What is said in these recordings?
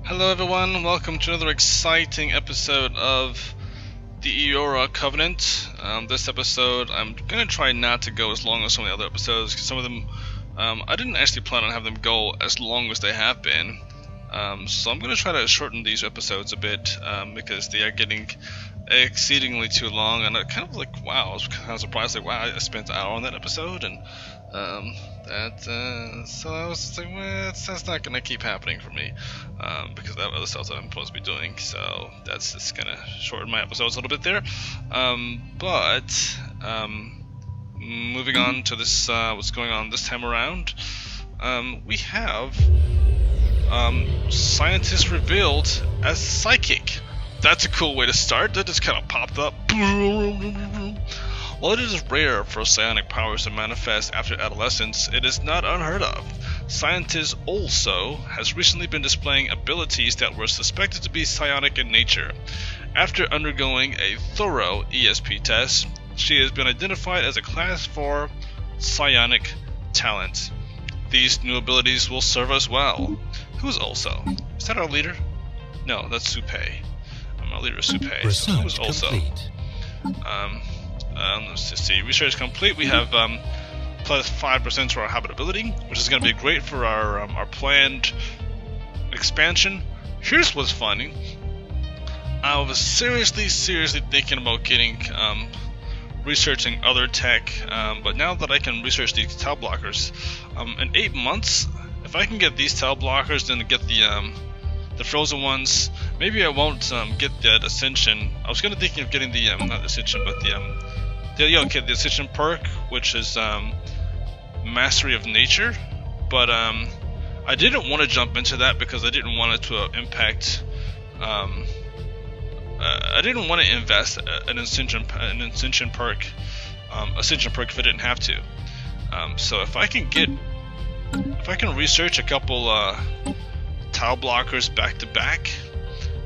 Hello everyone, welcome to another exciting episode of the Iora Covenant. This episode, I'm going to try not to go as long as some of the other episodes, because some of them, I didn't actually plan on having them go as long as they have been. So I'm going to try to shorten these episodes a bit, because they are getting exceedingly too long, and I kind of like, wow, I was kind of surprised, like, wow, I spent an hour on that episode, and so I was just like, well, that's not gonna keep happening for me, because I have other stuff that I'm supposed to be doing, so that's just gonna shorten my episodes a little bit there. Moving on to this, what's going on this time around, we have scientists revealed as psychic. That's a cool way to start. That just kind of popped up. While it is rare for psionic powers to manifest after adolescence, it is not unheard of. Scientists also has recently been displaying abilities that were suspected to be psionic in nature. After undergoing a thorough ESP test, she has been identified as a Class 4 psionic talent. These new abilities will serve us well. Who's also? Is that our leader? No, that's Supay. Our leader is Supay. So who's also? Let's just see. Research complete. We have plus 5% to our habitability, which is going to be great for our planned expansion. Here's what's funny. I was seriously thinking about getting researching other tech, but now that I can research these tau blockers, in 8 months, if I can get these tau blockers, then get the frozen ones. Maybe I won't get that Ascension. I was gonna thinking of getting the not the Ascension, but the Ascension perk, which is Mastery of Nature. But I didn't want to jump into that because I didn't want it to impact. I didn't want to invest an Ascension perk, if I didn't have to. So if I can research a couple tau blockers back to back,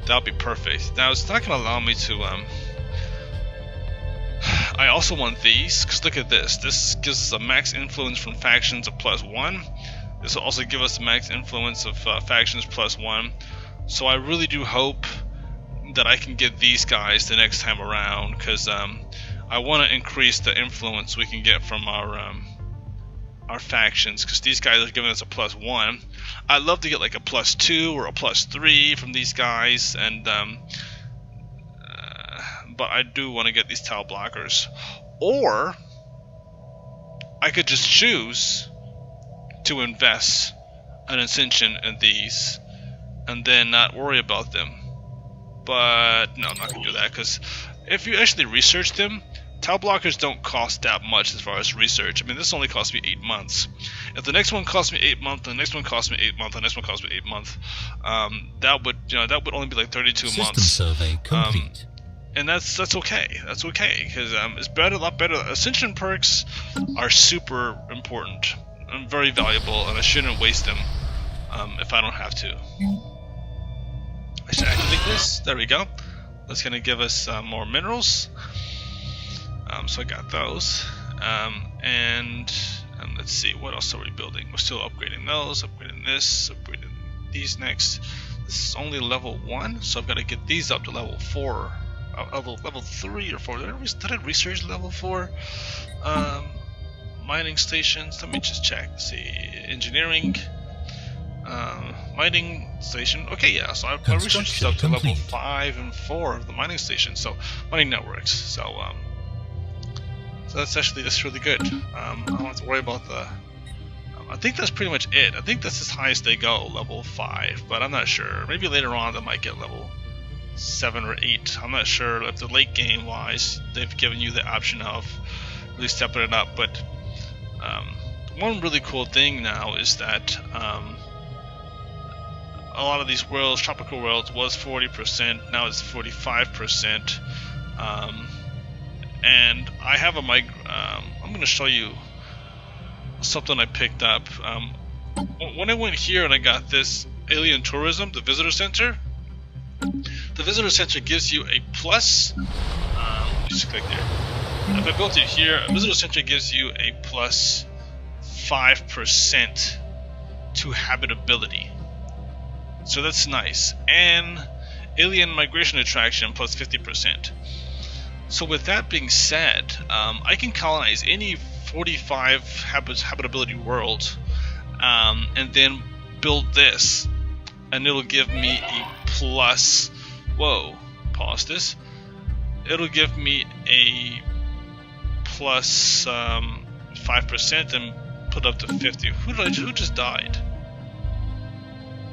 that'll be perfect. Now it's not going to allow me to I also want these, because look at this. This gives us a max influence from factions of +1. This will also give us the max influence of factions +1. So I really do hope that I can get these guys the next time around, because I want to increase the influence we can get from our factions, because these guys are giving us a +1. I'd love to get like a +2 or a +3 from these guys, and but I do want to get these tau blockers. Or I could just choose to invest an Ascension in these and then not worry about them. But no, I'm not going to do that, because if you actually research them, tau blockers don't cost that much as far as research. I mean, this only cost me 8 months. If the next one cost me 8 months, the next one cost me 8 months, the next one cost me 8 months, that would only be like 32 months. System survey complete. And that's okay. That's okay, because it's better, a lot better. Ascension perks are super important and very valuable, and I shouldn't waste them if I don't have to. I should activate this. There we go. That's gonna give us more minerals. So I got those, and let's see, what else are we building? We're still upgrading those, upgrading this, upgrading these next. This is only level 1, so I've got to get these up to level 4, level 3 or 4. Did I research level 4? Mining stations. Let me just check. Let's see, engineering, mining station. Okay, yeah. So I researched stuff to level 5 and 4 of the mining station. So mining networks. So that's really good. I don't have to worry about the. I think that's pretty much it. I think that's as high as they go, level 5, but I'm not sure. Maybe later on they might get level 7 or 8. I'm not sure if the late game wise they've given you the option of really stepping it up. But one really cool thing now is that a lot of these worlds, tropical worlds, was 40%. Now it's 45%. And I have a I'm going to show you something I picked up. When I went here and I got this alien tourism, the visitor center. The visitor center gives you a plus. Just click there. If I built it here, a visitor center gives you a plus 5% to habitability. So that's nice. And alien migration attraction plus 50%. So with that being said, I can colonize any 45 habitability world, and then build this, and it'll give me a plus. Whoa, pause this. It'll give me a plus 5% and put up to 50. Who just died?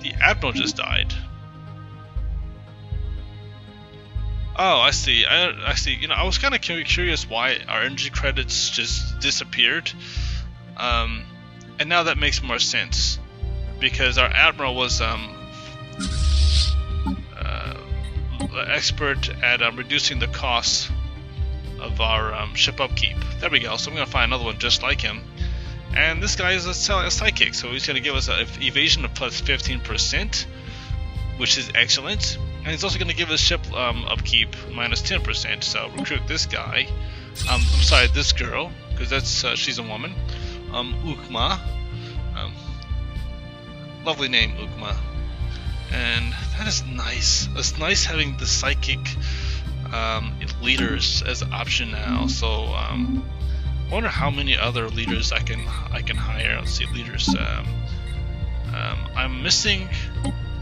The Admiral just died. Oh, I see. I see. You know, I was kind of curious why our energy credits just disappeared, and now that makes more sense, because our Admiral was expert at reducing the cost of our ship upkeep. There we go. So I'm gonna find another one just like him, and this guy is a psychic, so he's gonna give us an evasion of plus 15%, which is excellent. And he's also going to give us ship upkeep minus 10%. So recruit this guy. I'm sorry, this girl, because that's she's a woman. Ukma. Lovely name, Ukma. And that is nice. It's nice having the psychic leaders as an option now. So I wonder how many other leaders I can hire. Let's see, leaders. I'm missing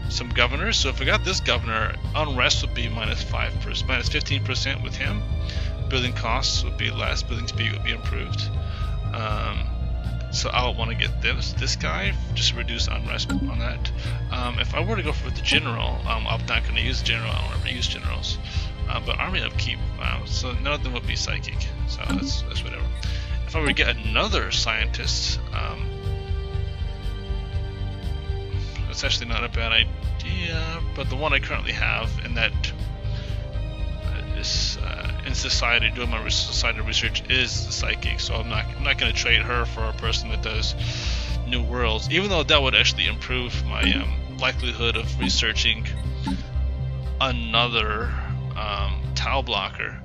some governors, so if I got this governor, unrest would be minus 5%, minus 15% with him. Building costs would be less, building speed would be improved. So I would want to get this guy, just to reduce unrest on that. If I were to go for the general, I'm not going to use general, I don't ever use generals. But army upkeep, so none of them would be psychic, so that's whatever. If I were to get another scientist, it's actually not a bad idea, but the one I currently have in that is in society, doing my society research, is the psychic. So I'm not going to trade her for a person that does new worlds, even though that would actually improve my likelihood of researching another tile blocker.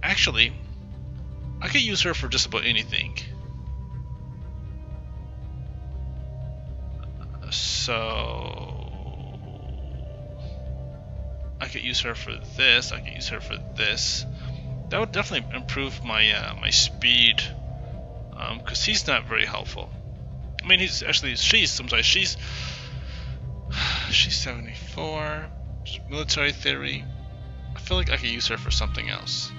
Actually, I could use her for just about anything. So I could use her for this. I could use her for this. That would definitely improve my my speed, because he's not very helpful. I mean, she's 74. Military theory. I feel like I could use her for something else.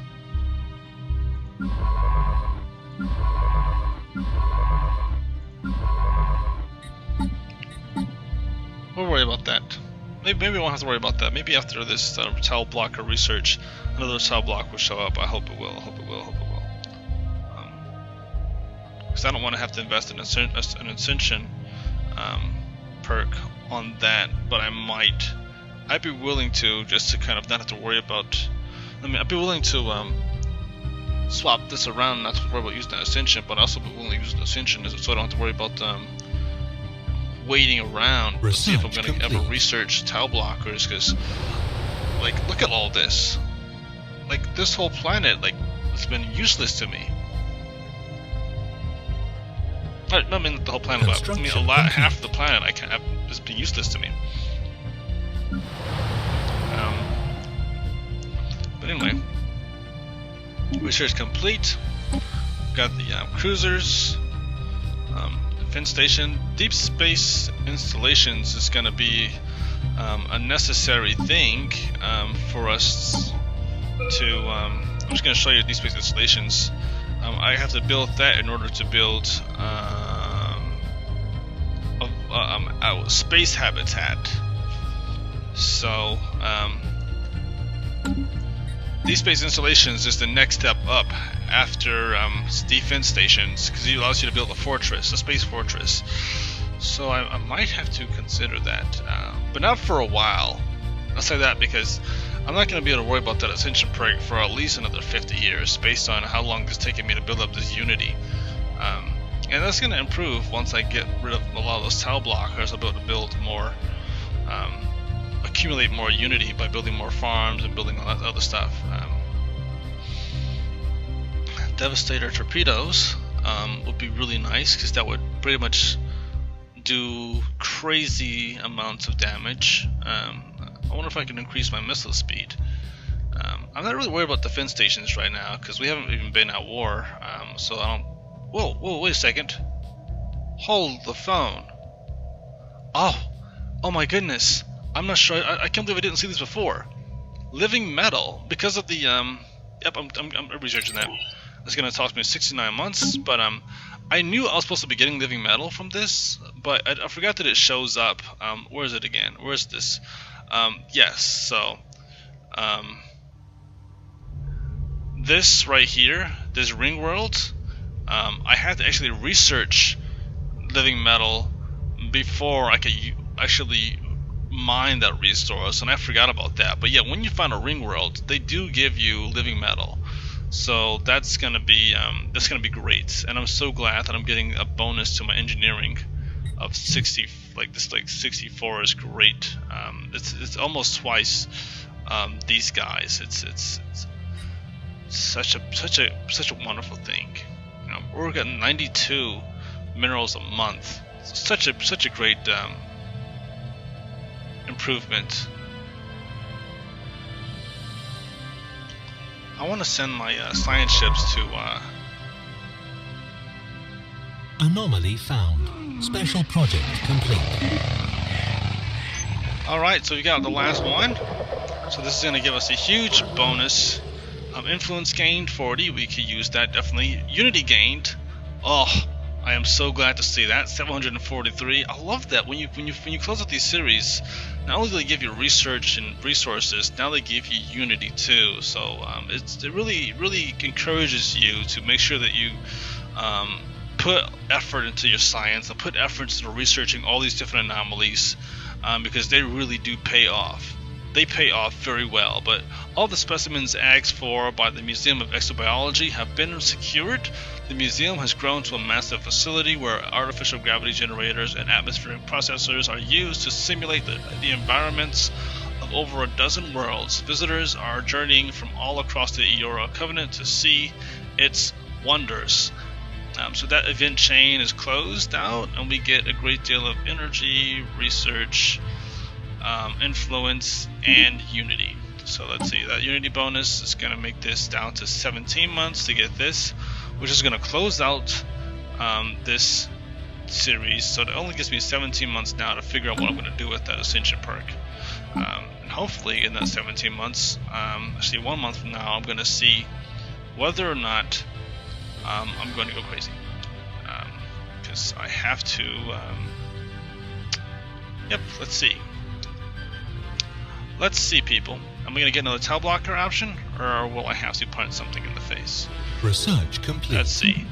We'll worry about that. Maybe we won't have to worry about that. Maybe after this tile blocker research, another tile block will show up. I hope it will. I hope it will. I hope it will. Because I don't want to have to invest in an ascension perk on that, but I might. I'd be willing to, just to kind of not have to worry about. I mean, I'd be willing to swap this around, not to worry about using an ascension, but also be willing to use an ascension so I don't have to worry about waiting around to see if I'm going to ever research tile blockers, because, like, look at all this. Like, this whole planet, like, it's been useless to me. I mean the whole planet, but I mean half of the planet has been useless to me. But anyway, research complete. Got the cruisers. Defense station. Deep space installations is going to be a necessary thing for us to. I'm just going to show you deep space installations. I have to build that in order to build a space habitat. So deep space installations is the next step up after defense stations, because it allows you to build a fortress, a space fortress. So I might have to consider that, but not for a while. I'll say that because I'm not going to be able to worry about that ascension perk for at least another 50 years, based on how long it's taken me to build up this unity. And that's going to improve once I get rid of a lot of those tile blockers. I'll be able to build more, accumulate more unity by building more farms and building all that other stuff. Devastator torpedoes would be really nice, because that would pretty much do crazy amounts of damage. I wonder if I can increase my missile speed. I'm not really worried about defense stations right now because we haven't even been at war. So I don't. Whoa, wait a second. Hold the phone. Oh my goodness. I'm not sure. I can't believe I didn't see this before. Living metal because of the Yep, I'm researching that. It's gonna cost me 69 months, but I knew I was supposed to be getting living metal from this, but I forgot that it shows up. Where is it again? Where's this? Yes. So this right here, this ring world, I had to actually research living metal before I could actually mine that resource, and I forgot about that. But yeah, when you find a ring world, they do give you living metal, so that's gonna be great. And I'm so glad that I'm getting a bonus to my engineering of 60. Like 64 is great. It's almost twice these guys. It's such a wonderful thing. You know, we're getting 92 minerals a month. It's such a great improvement. I want to send my science ships to Anomaly found. Special project complete. Alright, so we got the last one. So this is going to give us a huge bonus. Influence gained 40, we could use that definitely. Unity gained. Oh, I am so glad to see that. 743. I love that when you close out these series, not only do they give you research and resources, now they give you Unity too. So it really encourages you to make sure that you put effort into your science and put effort into researching all these different anomalies, because they really do pay off. They pay off very well. But all the specimens asked for by the Museum of Exobiology have been secured. The museum has grown to a massive facility where artificial gravity generators and atmospheric processors are used to simulate the environments of over a dozen worlds. Visitors are journeying from all across the Iora Covenant to see its wonders. So that event chain is closed out, and we get a great deal of energy, research, influence, and unity. So let's see, that unity bonus is going to make this down to 17 months to get this, which is going to close out this series. So it only gives me 17 months now to figure out what I'm going to do with that Ascension perk. And hopefully in that 17 months, actually 1 month from now, I'm going to see whether or not I'm going to go crazy. Because I have to... Yep, let's see. Let's see, people. Am I going to get another tail blocker option, or will I have to punch something in the face? Research complete. Let's see.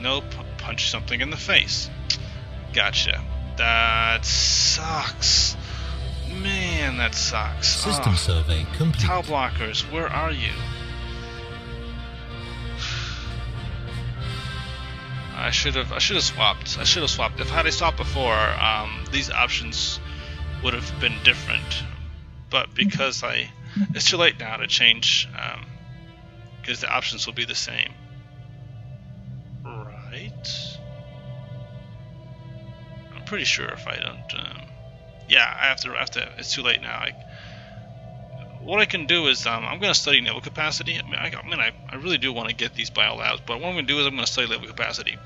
Nope. Punch something in the face. Gotcha. That sucks. Man, that sucks. System survey complete. Tail blockers, where are you? I should have swapped. If I had swapped before, these options would have been different. But because it's too late now to change, because the options will be the same. Right? I'm pretty sure if I don't, yeah, I have to. It's too late now. What I can do is I'm going to study naval capacity. I really do want to get these biolabs, but what I'm going to do is I'm going to study naval capacity.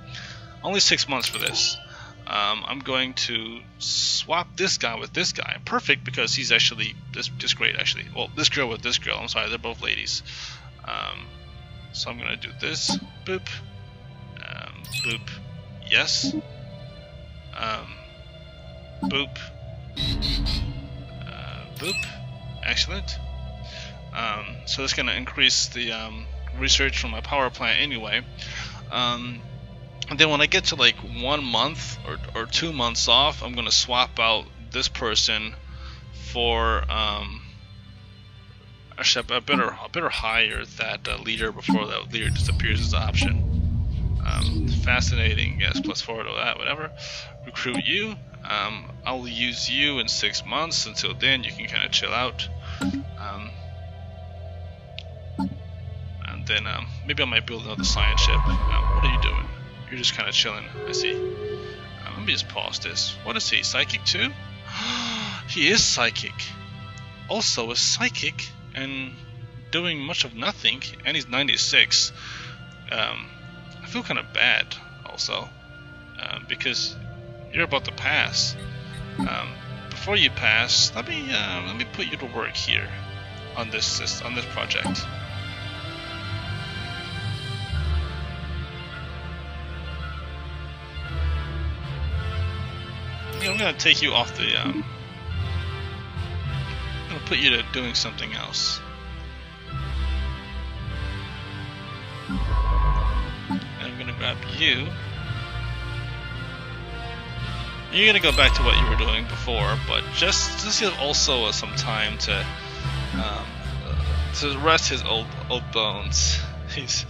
Only 6 months for this. I'm going to swap this guy with this guy. Perfect, because he's actually just great. Actually, well, this girl with this girl. I'm sorry, they're both ladies. So I'm going to do this. Boop. Boop. Yes. Boop. Boop. Excellent. So that's going to increase the research from my power plant anyway. And then when I get to like 1 month or 2 months off, I'm going to swap out this person for actually I better hire that leader before that leader disappears as an option. Fascinating, yes, +4 to that, whatever. Recruit you. I'll use you in 6 months. Until then, you can kind of chill out. And then maybe I might build another science ship. What are you doing? You're just kind of chilling, I see. me just pause this. What is he? Psychic too? He is psychic. Also a psychic and doing much of nothing. And he's 96. I feel kind of bad also because you're about to pass. Before you pass, let me put you to work here on this project. I'm gonna take you off the. I'm gonna put you to doing something else. And I'm gonna grab you. You're gonna go back to what you were doing before, but just give also some time to rest his old bones. He's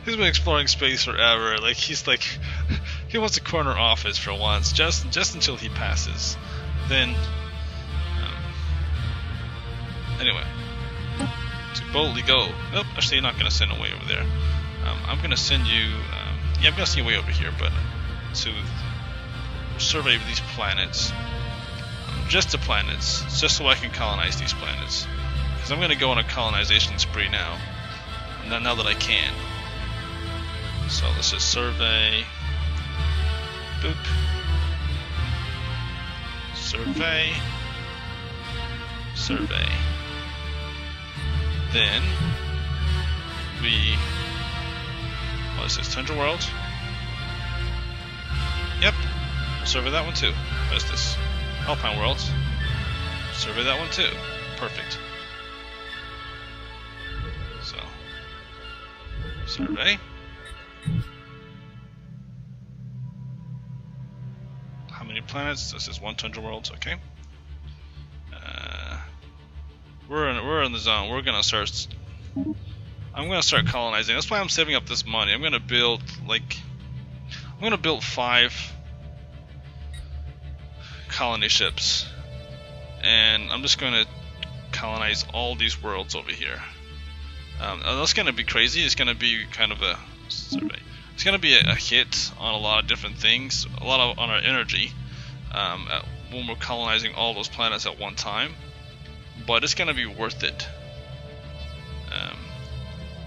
been exploring space forever. Like he wants a corner office for once, just until he passes. Then anyway, to boldly go. Nope, actually you're not gonna send away over there. I'm gonna send you. Yeah, I'm gonna send you way over here, but to survey these planets, just the planets, just so I can colonize these planets. Because I'm gonna go on a colonization spree now. Now that I can. So let's just survey. Boop. Survey. Survey. Then what is this? Tundra World? Yep. Survey that one too. What is this? Alpine World. Survey that one too. Perfect. So survey. How many planets? This is one Tundra Worlds. Okay. We're in the zone. We're gonna start. I'm gonna start colonizing. That's why I'm saving up this money. I'm gonna build 5 colony ships, and I'm just gonna colonize all these worlds over here. That's gonna be crazy. It's gonna be kind of a survey. It's gonna be a hit on a lot of different things, on our energy when we're colonizing all those planets at one time. But it's gonna be worth it.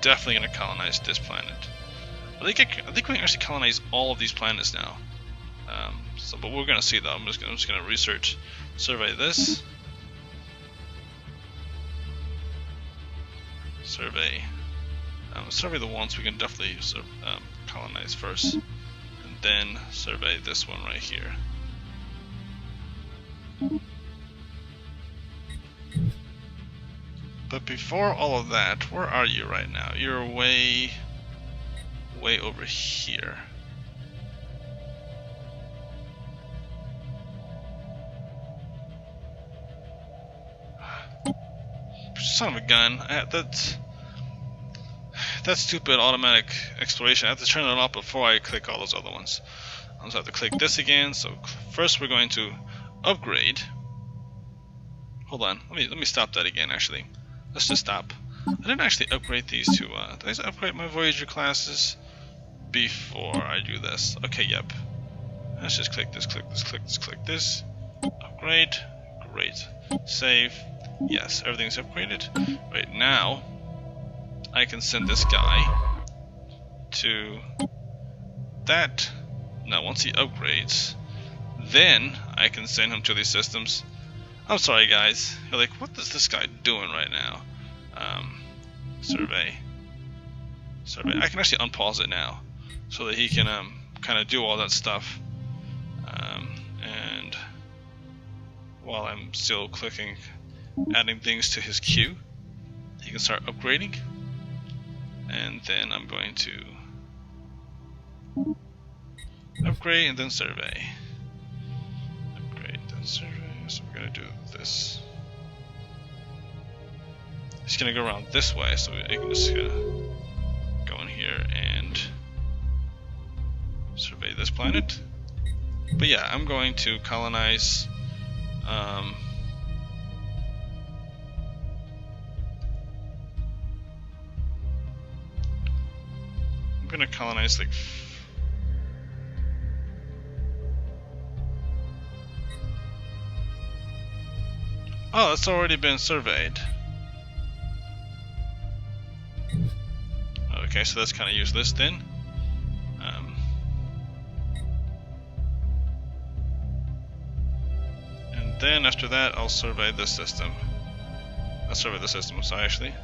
Definitely gonna colonize this planet. I think we can actually colonize all of these planets now. But we're gonna see though. I'm just gonna research, survey this. Survey. Survey the ones we can definitely colonize first, and then survey this one right here. But before all of that, where are you right now? You're way over here. Son of a gun. That stupid automatic exploration. I have to turn it off before I click all those other ones. I also have to click this again. So first we're going to upgrade. Hold on. Let me stop that again. Actually, let's just stop. I didn't actually upgrade these two. Did I upgrade my Voyager classes before I do this? Okay. Yep. Let's just click this. Click this. Click this. Click this. Upgrade. Great. Save. Yes, everything's upgraded. Right now, I can send this guy to that. Now, once he upgrades, then I can send him to these systems. I'm sorry, guys. You're like, what is this guy doing right now? Survey. Survey. I can actually unpause it now, so that he can kind of do all that stuff. And while I'm still clicking, adding things to his queue, he can start upgrading. And then I'm going to upgrade and then survey. Upgrade, then survey. So we're going to do this. He's going to go around this way, so we can just go in here and survey this planet. But yeah, I'm going to colonize. I'm gonna colonize like Oh, it's already been surveyed. Okay, so that's kind of useless then. And then after that, I'll survey this system. I'll survey the system, so actually.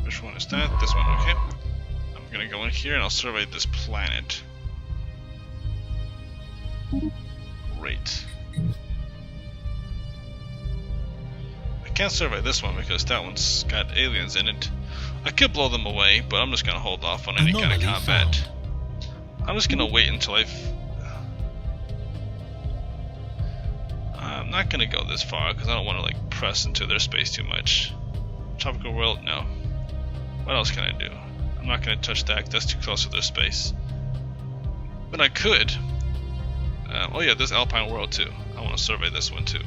Which one is that? This one, okay. I'm gonna go in here and I'll survey this planet. Great. I can't survey this one because that one's got aliens in it. I could blow them away, but I'm just gonna hold off on any kind of combat. Found. I'm just gonna wait until I'm not gonna go this far because I don't want to like press into their space too much. Tropical world, no. What else can I do? I'm not gonna touch that. That's too close to their space. But I could. Oh yeah, this Alpine world too. I want to survey this one too.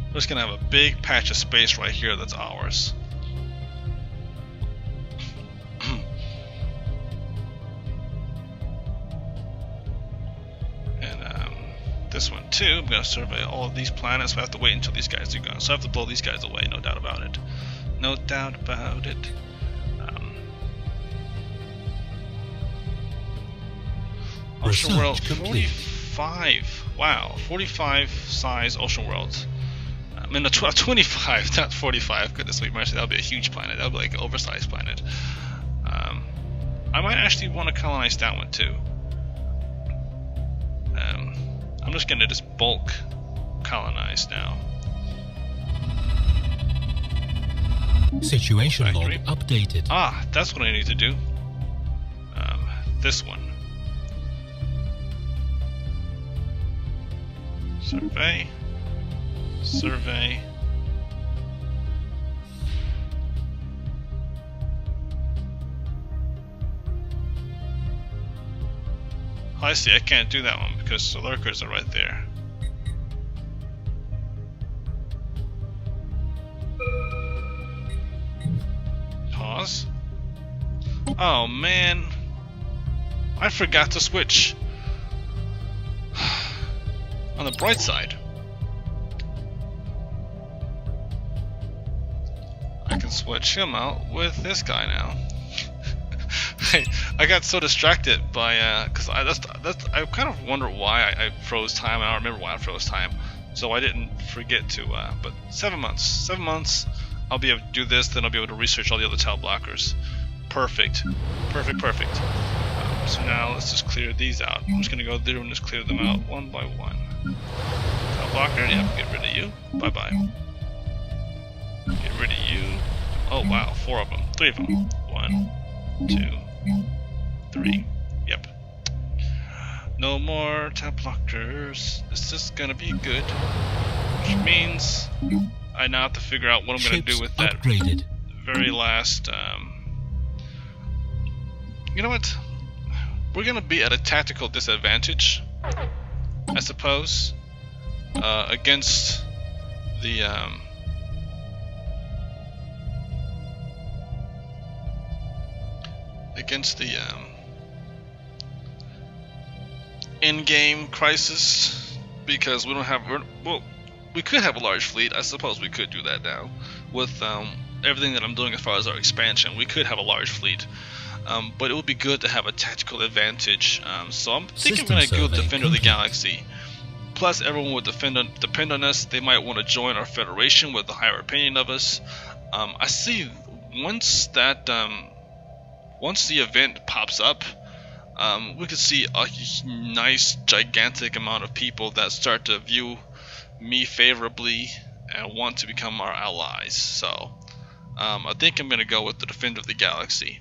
We're just gonna have a big patch of space right here that's ours. And this one too, I'm gonna survey all of these planets, so I have to wait until these guys are gone. So I have to blow these guys away, no doubt about it. No doubt about it. Ocean world complete. 45. Wow, 45 size ocean worlds. I mean, 25, not 45. Goodness sweet mercy, that would be a huge planet. That would be like an oversized planet. I might actually want to colonize that one too. I'm just going to just bulk colonize now. Situation log Factory. updated. Ah, that's what I need to do. This one. Survey. Survey. Oh, I see, I can't do that one because the lurkers are right there. Pause. Oh man, I forgot to switch. On the bright side, I can switch him out with this guy now. I got so distracted by because I kind of wonder why I froze time. I don't remember why I froze time, so I didn't forget to. But 7 months. 7 months. I'll be able to do this. Then I'll be able to research all the other tile blockers. Perfect. Perfect. Perfect. So now let's just clear these out. I'm just gonna go through and just clear them out one by one. Tile blocker. Yeah, get rid of you. Bye bye. Get rid of you. Oh wow, 4 of them. 3 of them. 1, 2, 3. Yep. No more tile blockers. This is gonna be good. Which means I now have to figure out what I'm gonna do with that upgraded. very last. You know what? We're gonna be at a tactical disadvantage, I suppose, against the in-game crisis, because we don't have. Well, we could have a large fleet. I suppose we could do that now with everything that I'm doing as far as our expansion. We could have a large fleet. But it would be good to have a tactical advantage. So I'm thinking we're going to go Defender of the Galaxy. Plus, everyone would depend on us. They might want to join our Federation with a higher opinion of us. I see once the event pops up, we could see a nice, gigantic amount of people that start to view me favorably and want to become our allies. So I think I'm going to go with the Defender of the Galaxy.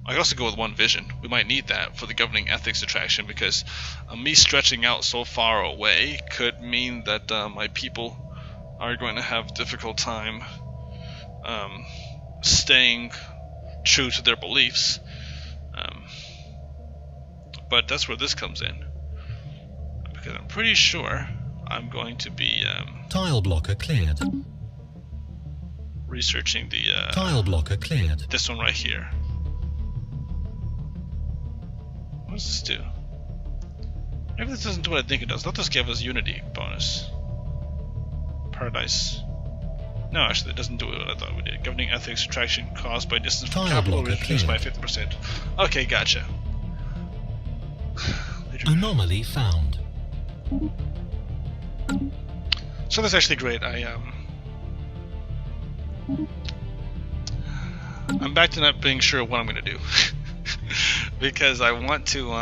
I could also go with one vision. We might need that for the governing ethics attraction, because me stretching out so far away could mean that my people are going to have difficult time staying true to their beliefs. But that's where this comes in, because I'm pretty sure I'm going to be Tile blocker cleared. researching the Tile blocker cleared. this one right here. What does this do? Maybe this doesn't do what I think it does. Let this give us unity bonus. Paradise. No, actually, it doesn't do what I thought it would do. Governing ethics subtraction caused by distance from Tile capital blocker reduced by cleared. 50%. Okay, gotcha. Anomaly found. So that's actually great. I'm back to not being sure what I'm gonna do because I want to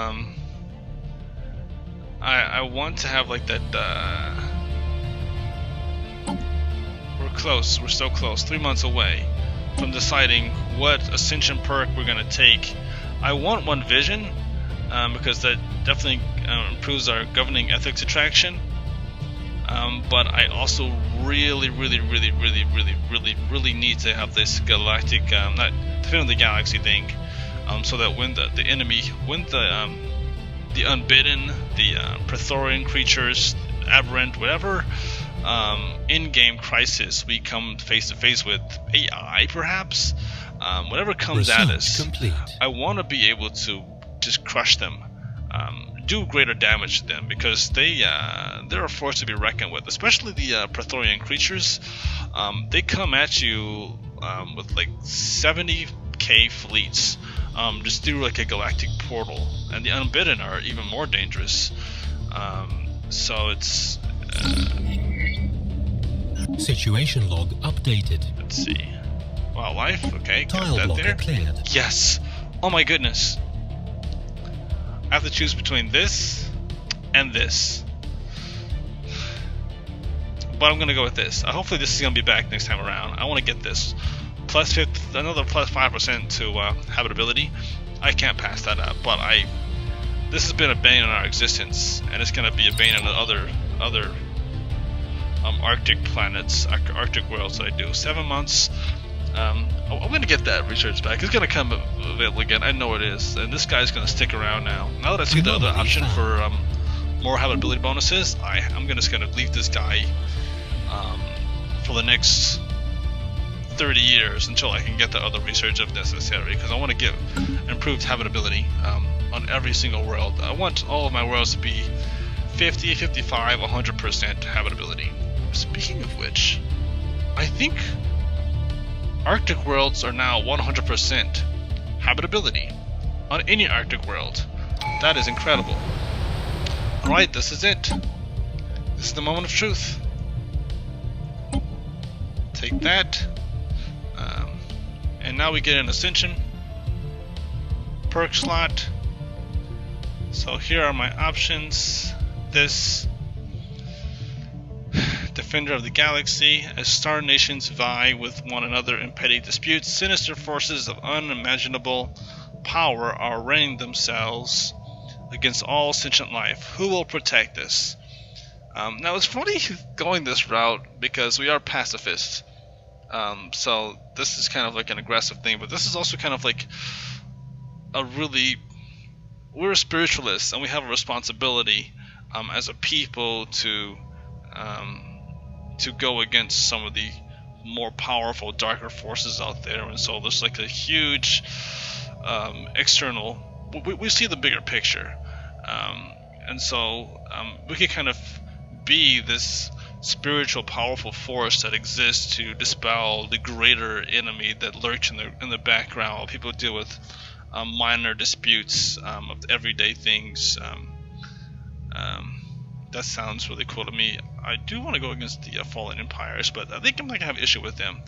I want to have like that. We're close. We're so close. 3 months away from deciding what ascension perk we're gonna take. I want one vision because that definitely improves our governing ethics attraction. But I also really need to have this galactic, not defend the galaxy thing, so that when the enemy, when the unbidden, the Praetorian creatures, aberrant, whatever, in-game crisis we come face to face with, AI perhaps, whatever comes at us, Complete. I want to be able to just crush them. Do greater damage to them because they're a force to be reckoned with, especially the Praetorian creatures. They come at you with like 70k fleets just through like a galactic portal, and the unbidden are even more dangerous. So it's Situation log updated. let's see, wildlife. Okay, got Tile that blocker there. cleared. Yes. Oh my goodness. I have to choose between this and this. But I'm gonna go with this. Hopefully this is gonna be back next time around. I want to get this. Plus 50, another plus 5% to habitability. I can't pass that up. But this has been a bane in our existence, and it's gonna be a bane in the other Arctic planets, Arctic worlds that I do. 7 months. I'm gonna get that research back. It's gonna come available again. I know it is, and this guy's gonna stick around now. Now that I see the other option for more habitability bonuses, I'm just gonna leave this guy for the next 30 years until I can get the other research if necessary. Because I want to give improved habitability on every single world. I want all of my worlds to be 50, 55, 100% habitability. Speaking of which, I think Arctic worlds are now 100% habitability on any Arctic world. That is incredible. Alright, this is it. This is the moment of truth. Take that. And now we get an ascension perk slot. So here are my options. This Defender of the Galaxy. As star nations vie with one another in petty disputes, sinister forces of unimaginable power are arraying themselves against all sentient life. Who will protect us? Now it's funny going this route because we are pacifists. So this is kind of like an aggressive thing, but this is also kind of like we're spiritualists, and we have a responsibility as a people to go against some of the more powerful, darker forces out there. And so there's like a huge external. We see the bigger picture, and so we can kind of be this spiritual, powerful force that exists to dispel the greater enemy that lurks in the background while people deal with minor disputes of everyday things. That sounds really cool to me. I do want to go against the fallen empires, but I think I'm not gonna have issue with them.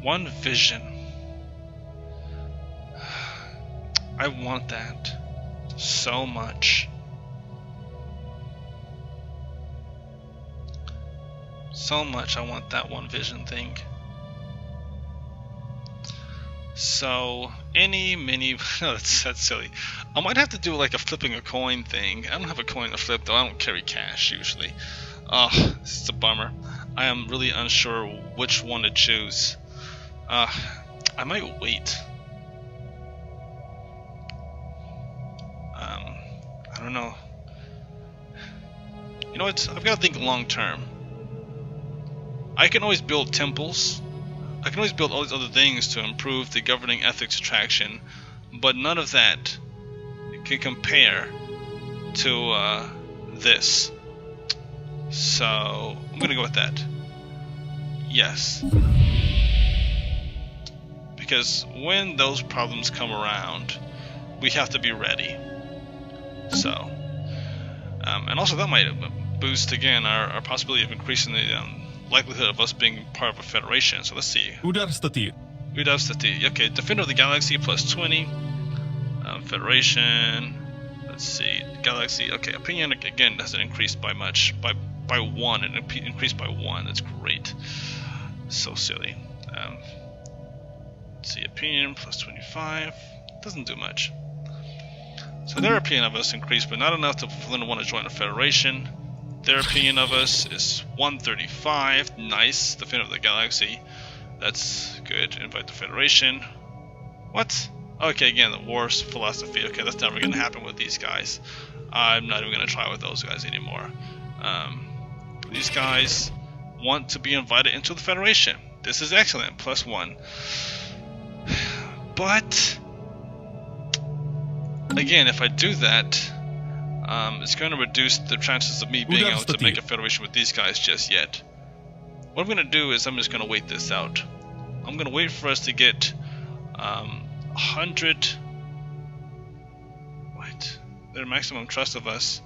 One vision. I want that so much. So much I want that one vision thing. So, no, that's silly. I might have to do like a flipping a coin thing. I don't have a coin to flip though. I don't carry cash usually. Oh, this is a bummer. I am really unsure which one to choose. I might wait. I don't don't know. You know what? I've got to think long term. I can always build temples. I can always build all these other things to improve the governing ethics attraction, but none of that can compare to this. So I'm gonna go with that. Yes. Because when those problems come around, we have to be ready. So, and also that might boost again our possibility of increasing the likelihood of us being part of a federation. So let's see. Udarstati. Udarstati. Okay, Defender of the Galaxy plus 20. Federation. Let's see. Galaxy. Okay, opinion again doesn't increase by much. By 1. It increased by 1. That's great. So silly. Let's see. Opinion plus 25. Doesn't do much. So their opinion of us increased, but not enough for them to want to join a federation. Their opinion of us is 135. Nice. Defender of the Galaxy. That's good. Invite the Federation. What? Okay, again, the wars philosophy. Okay, that's never going to happen with these guys. I'm not even going to try with those guys anymore. These guys want to be invited into the Federation. This is excellent. Plus 1. But again, if I do that, it's going to reduce the chances of me being able to make a federation with these guys just yet. What I'm going to do is I'm just going to wait this out. I'm going to wait for us to get 100. What? Their maximum trust of us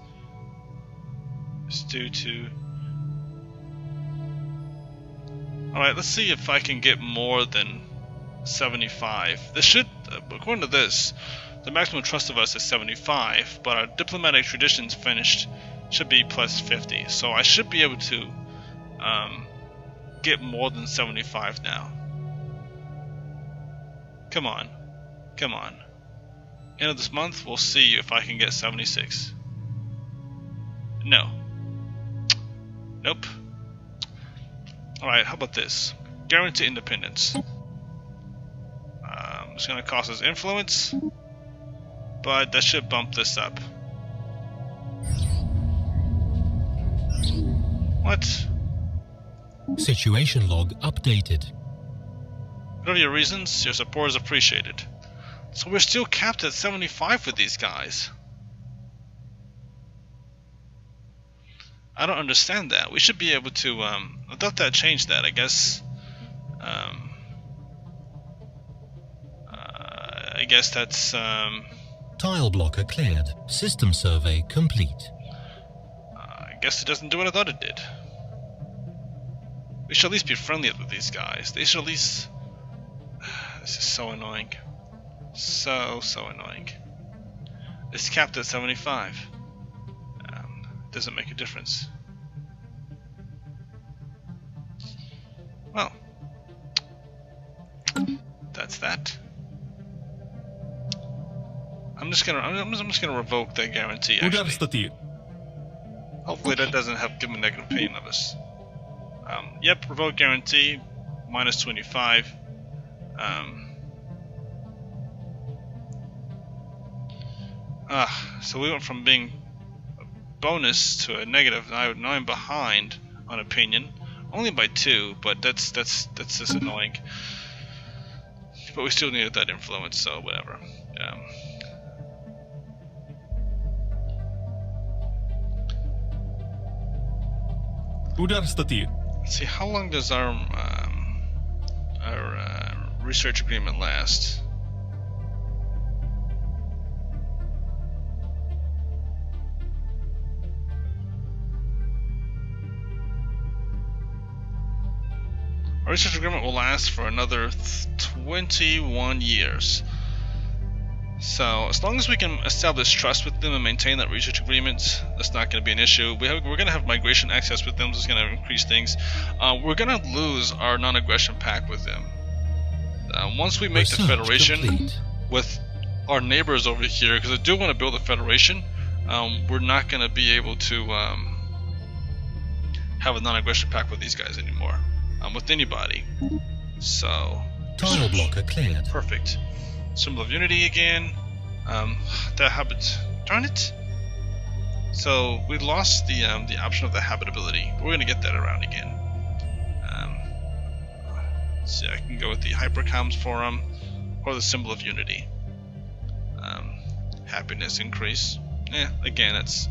is due to. Alright, let's see if I can get more than 75. This should, according to this, the maximum trust of us is 75, but our diplomatic traditions finished should be plus 50. So I should be able to get more than 75 now. Come on. Come on. End of this month, we'll see if I can get 76. No. Nope. Alright, how about this? Guarantee independence. It's going to cost us influence, but that should bump this up. What? Situation log updated. Whatever your reasons, your support is appreciated. So we're still capped at 75 with these guys. I don't understand that. We should be able to, I thought that changed that, I guess. I guess that's, Tile blocker cleared. System survey complete. I guess it doesn't do what I thought it did. We should at least be friendly with these guys. They should at least... This is so annoying. So annoying. It's capped at 75. Doesn't make a difference. Well, that's that. I'm just gonna revoke that guarantee. Actually. Hopefully that doesn't have given a negative opinion of us. Yep, revoke guarantee, minus 25. So we went from being a bonus to a negative. Now I'm behind on opinion, only by 2, but that's just annoying. But we still needed that influence, so whatever. Let's see, how long does our research agreement last? Our research agreement will last for another 21 years. So, as long as we can establish trust with them and maintain that research agreement, that's not going to be an issue. We're going to have migration access with them, which is going to increase things. We're going to lose our non-aggression pact with them. Once we make the federation with our neighbors over here, because I do want to build a federation, we're not going to be able to have a non-aggression pact with these guys anymore, with anybody. So, tile blocker cleared. Perfect. Symbol of unity again. That habit. Darn it. So we lost the option of the habitability. We're gonna get that around again. Let's see, I can go with the Hypercoms Forum or the Symbol of Unity. Happiness increase. Again, it's...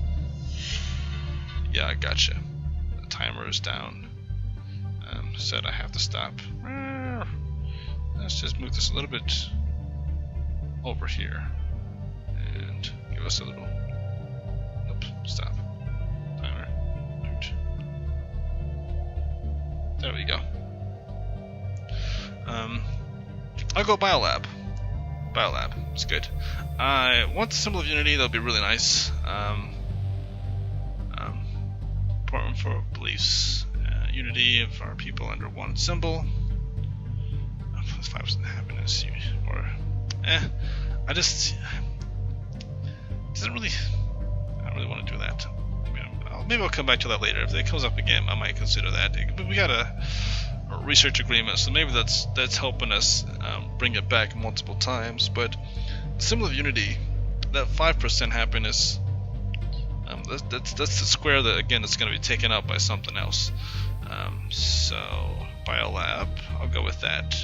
Yeah, I gotcha. The timer is down. Said I have to stop. Let's just move this a little bit over here. And give us a little... Oops, stop. Timer. There we go. I'll go Biolab. Biolab, it's good. I want the Symbol of Unity, that'll be really nice. Important for beliefs. Unity of our people under one symbol. Plus 5% happiness. Or, I just... Doesn't really... I don't really want to do that. Maybe I'll come back to that later. If it comes up again, I might consider that. But we got a research agreement, so maybe that's helping us bring it back multiple times. But Symbol of Unity, that 5% happiness, that's the square that again it's going to be taken up by something else. So Biolab, I'll go with that.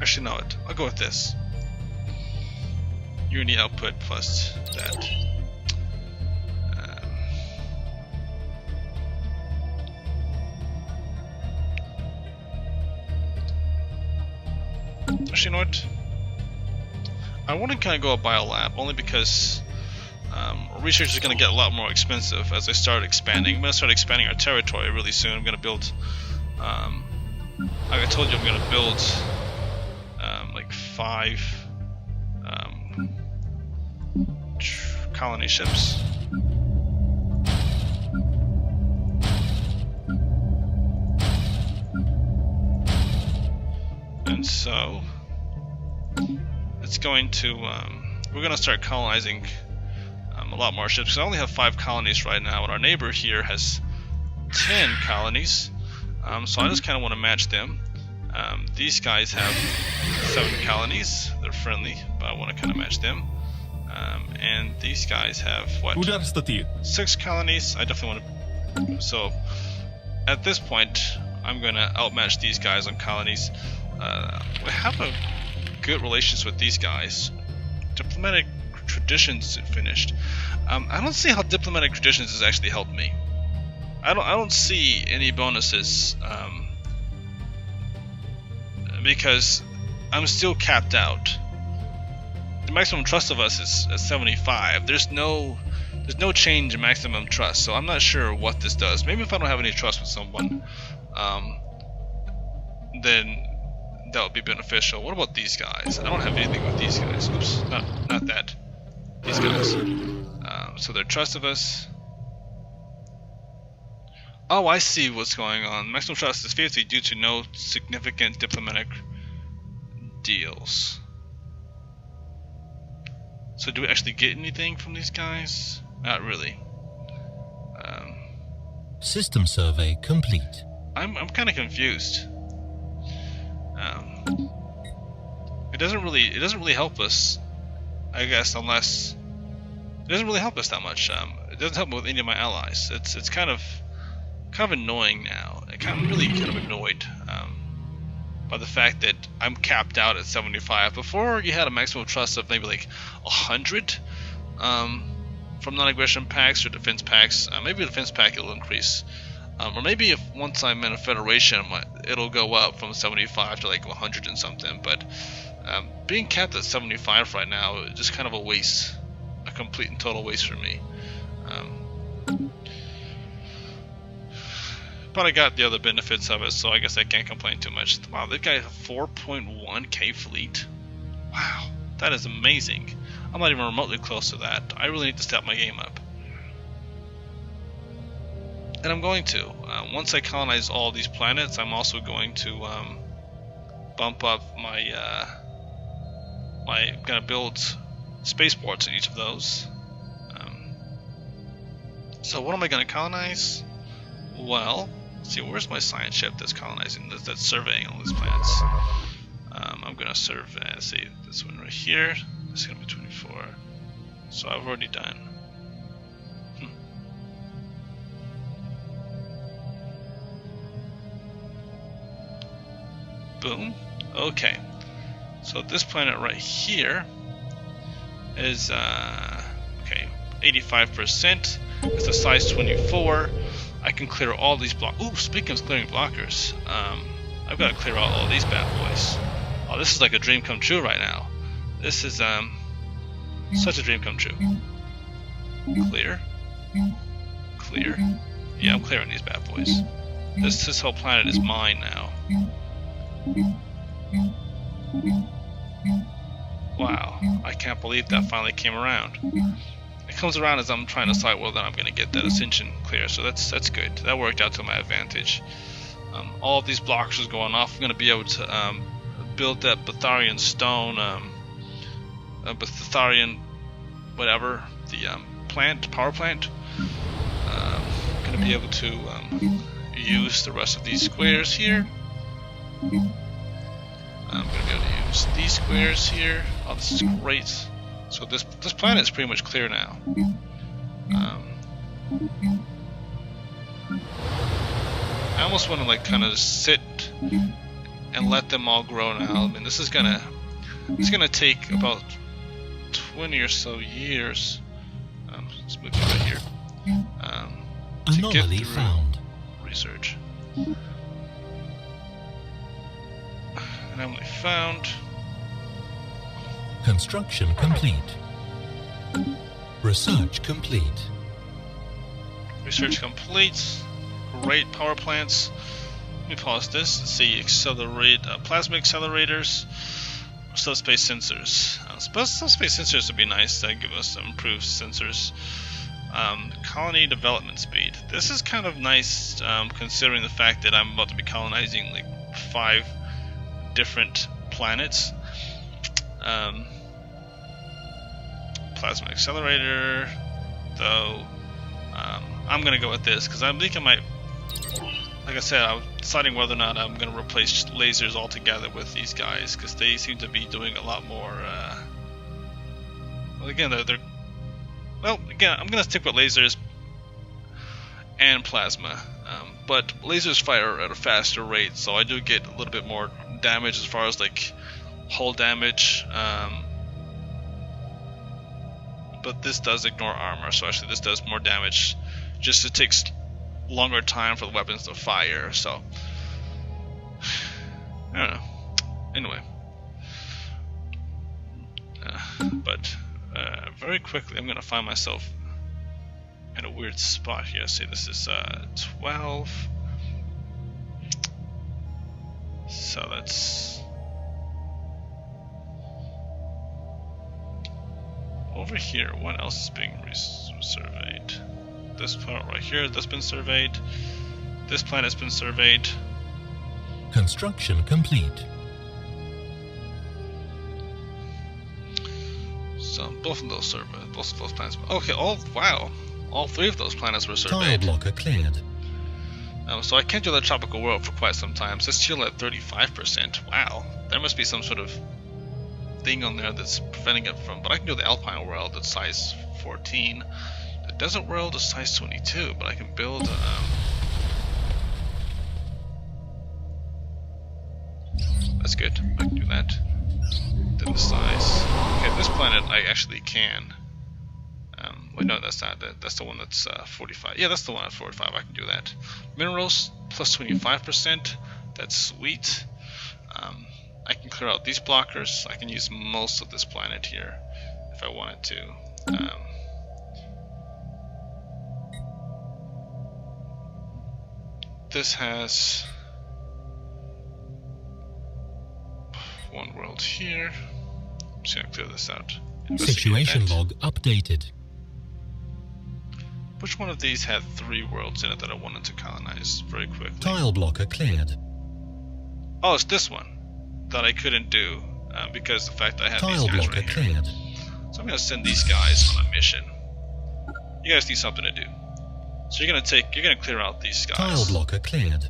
Actually, no, I'll go with this. Unity output plus that. Actually, you know what? I want to kind of go a Biolab only because research is going to get a lot more expensive as I start expanding. I'm going to start expanding our territory really soon. I'm going to build, like I told you, I'm going to build like 5 colony ships. And so it's going to we're going to start colonizing a lot more ships, because I only have 5 colonies right now, and our neighbor here has 10 colonies. So I just kind of want to match them. These guys have 7 colonies. They're friendly, but I want to kind of match them. And these guys have what? 6 colonies. I definitely want to. So at this point, I'm going to outmatch these guys on colonies. We have a good relations with these guys. Diplomatic traditions finished. I don't see how diplomatic traditions has actually helped me. I don't see any bonuses because I'm still capped out. The maximum trust of us is 75. There's no change in maximum trust, so I'm not sure what this does. Maybe if I don't have any trust with someone, then that would be beneficial. What about these guys? I don't have anything with these guys. Oops, not that. These guys. So their trust of us. Oh, I see what's going on. Maximum trust is 50 due to no significant diplomatic deals. So do we actually get anything from these guys? Not really. System survey complete. I'm kind of confused. It doesn't really help us, I guess, unless it doesn't really help us that much. It doesn't help me with any of my allies. It's kind of annoying now. I'm really kind of annoyed by the fact that I'm capped out at 75. Before you had a maximum trust of maybe like 100 from non-aggression packs or defense packs. Maybe a defense pack will increase. Or maybe if once I'm in a federation, it'll go up from 75 to like 100 and something. But being capped at 75 right now is just kind of a waste, a complete and total waste for me. But I got the other benefits of it, so I guess I can't complain too much. Wow, they've got a 4.1k fleet. Wow, that is amazing. I'm not even remotely close to that. I really need to step my game up. And I'm going to. Once I colonize all these planets, I'm also going to bump up my... I'm going to build spaceports in each of those. So what am I going to colonize? Well, let's see, where's my science ship that's colonizing, that's surveying all these planets? I'm going to survey, let's see, this one right here. This is going to be 24. So I've already done. Boom. Okay. So this planet right here is okay, 85%. It's a size 24. I can clear all these blocks. Ooh, speaking of clearing blockers, I've got to clear out all these bad boys. Oh, this is like a dream come true right now. This is such a dream come true. Clear. Clear. Yeah, I'm clearing these bad boys. This whole planet is mine now. Wow, I can't believe that finally came around. It comes around as I'm trying to decide whether I'm going to get that ascension clear, so that's good. That worked out to my advantage. All of these blocks are going off. I'm going to be able to build that Betharian stone, Betharian whatever, the power plant. I'm going to be able to use the rest of these squares here. I'm going to be able to use these squares here. Oh, this is great. So this planet is pretty much clear now. I almost want to like kind of sit and let them all grow now. I mean, this is gonna take about 20 or so years. Let's move it right here. To get Anomaly through found. research. Anomaly found. Construction complete. Research complete. Research complete. Great power plants. Let me pause this. Let's see. Accelerate plasma accelerators. Subspace sensors. Subspace sensors would be nice to give us some improved sensors. Colony development speed. This is kind of nice, considering the fact that I'm about to be colonizing like 5 different planets. Plasma accelerator, though. I'm gonna go with this because I think I might. Like I said, I'm deciding whether or not I'm going to replace lasers altogether with these guys because they seem to be doing a lot more. Well, again, well, again, I'm going to stick with lasers and plasma, but lasers fire at a faster rate, so I do get a little bit more damage as far as like hull damage. But this does ignore armor, so actually this does more damage. Just it takes longer time for the weapons to fire, so I don't know. Anyway, but very quickly I'm gonna find myself in a weird spot here. See, this is 12, so that's over here. What else is being surveyed? This part right here, that's been surveyed. This planet's been surveyed. Construction complete. So both of those surveyed, both of those planets. Okay, wow, all 3 of those planets were Tile surveyed. blocker cleared. So I can't do the tropical world for quite some time. So it's still at 35%. Wow, there must be some sort of thing on there that's preventing it from. But I can do the alpine world that's size 14. The desert world is size 22, but I can build. That's good. I can do that. Then the size. Okay, this planet I actually can. Wait, no, that's not. That's the one that's 45. Yeah, that's the one at 45. I can do that. Minerals plus 25%. That's sweet. I can clear out these blockers. I can use most of this planet here if I wanted to. This has 1 world here. I'm just gonna clear this out. Situation log updated. Which one of these had 3 worlds in it that I wanted to colonize very quickly? Tile blocker cleared. Oh, it's this one that I couldn't do because of the fact I have these Tile guys blocker right here. cleared. So I'm gonna send these guys on a mission. You guys need something to do. So you're gonna clear out these guys. Tile blocker cleared.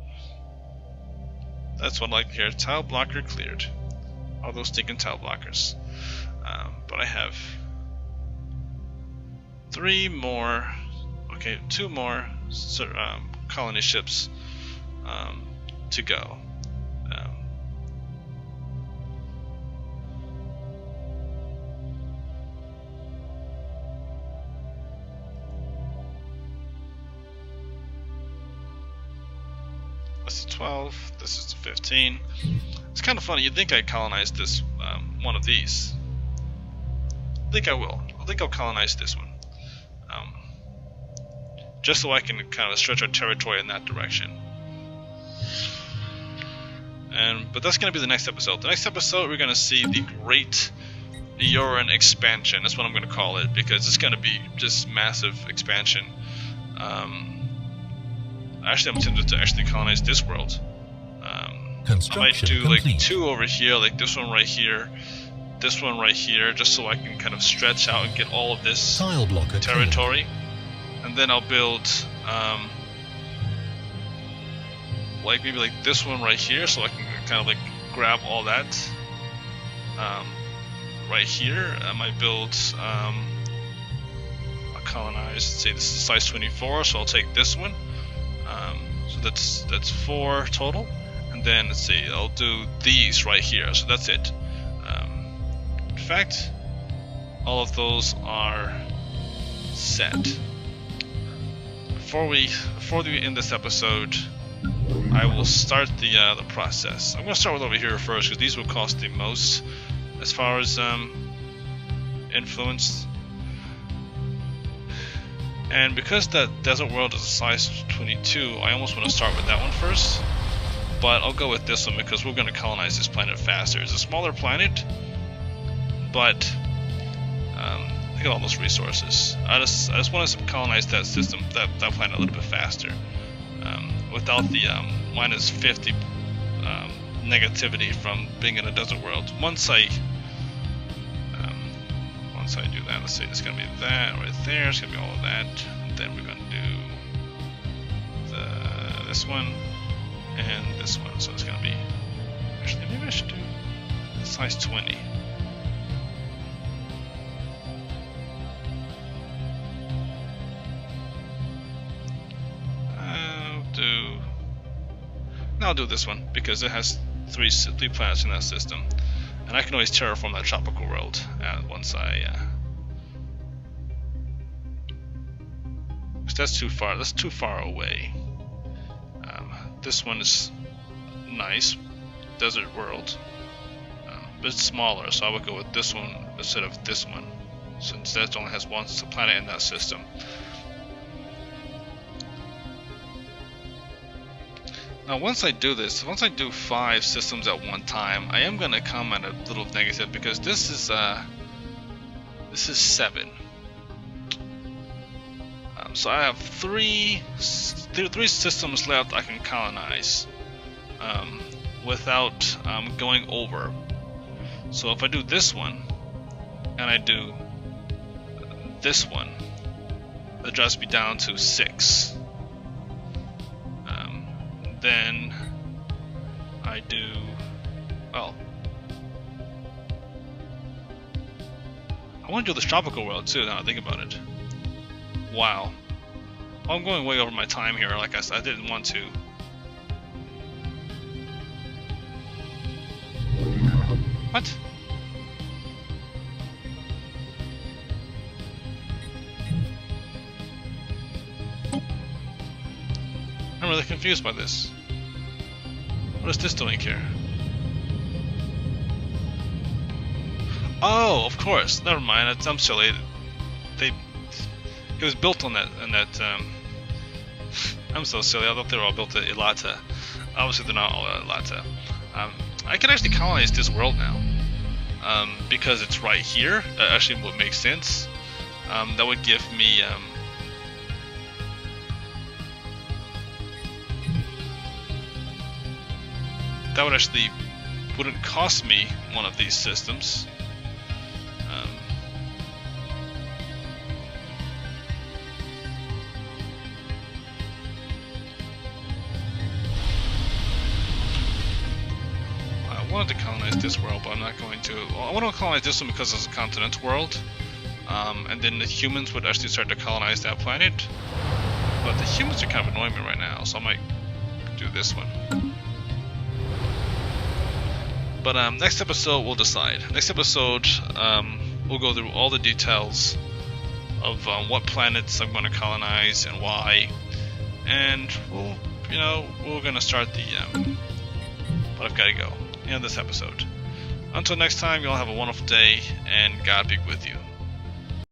That's what I like to hear. Tile blocker cleared. All those stinking tile blockers. But I have 3 more. Okay, 2 more colony ships to go. This is 12. This is 15. It's kind of funny. You'd think I'd colonize this one of these. I think I will. I think I'll colonize this one. Just so I can kind of stretch our territory in that direction. But that's going to be the next episode. The next episode, we're going to see the Great Ioran Expansion. That's what I'm going to call it, because it's going to be just massive expansion. Actually, I'm tempted to actually colonize this world. I might do like 2 over here, like this one right here, this one right here, just so I can kind of stretch out and get all of this territory. And then I'll build like maybe like this one right here, so I can kind of like grab all that right here. I might build I'll colonize. Let's say this is size 24, so I'll take this one. So that's 4 total, and then let's see, I'll do these right here. So that's it. In fact, all of those are set. Before we end this episode, I will start the process. I'm going to start with over here first, because these will cost the most as far as influence. And because that desert world is a size 22, I almost want to start with that one first. But I'll go with this one because we're going to colonize this planet faster. It's a smaller planet, but look at all those resources. I just want to colonize that system, that planet a little bit faster, without the minus 50 negativity from being in a desert world. Once I do that, let's say it's going to be that right there. It's going to be all of that, and then we're going to do this one and this one. So it's going to be, actually maybe I should do size 20. I'll do this one because it has three planets in that system, and I can always terraform that tropical world once I. Cause that's too far. That's too far away. This one is nice, desert world, but it's smaller, so I would go with this one instead of this one, since that only has one planet in that system. Now once I do this, once I do 5 systems at one time, I am going to come at a little negative because this is 7. So I have three systems left I can colonize without going over. So if I do this one and I do this one, it drops me down to 6. Then I do, well, I want to do this tropical world too, now I think about it. Wow. Well, I'm going way over my time here, like I said, I didn't want to. What? I'm really confused by this. What is this doing here? Oh, of course. Never mind. I'm silly. It was built on that. I'm so silly. I thought they were all built at Ilata. Obviously, they're not all at Ilata. I can actually colonize this world now because it's right here. That actually would make sense. That would give me. That would actually wouldn't cost me one of these systems. I wanted to colonize this world, but I'm not going to. Well, I want to colonize this one because it's a continent world, and then the humans would actually start to colonize that planet. But the humans are kind of annoying me right now, so I might do this one. But next episode we'll decide. Next episode we'll go through all the details of what planets I'm going to colonize and why, and we're going to start the. But I've got to go. End this episode. Until next time, you all have a wonderful day, and God be with you.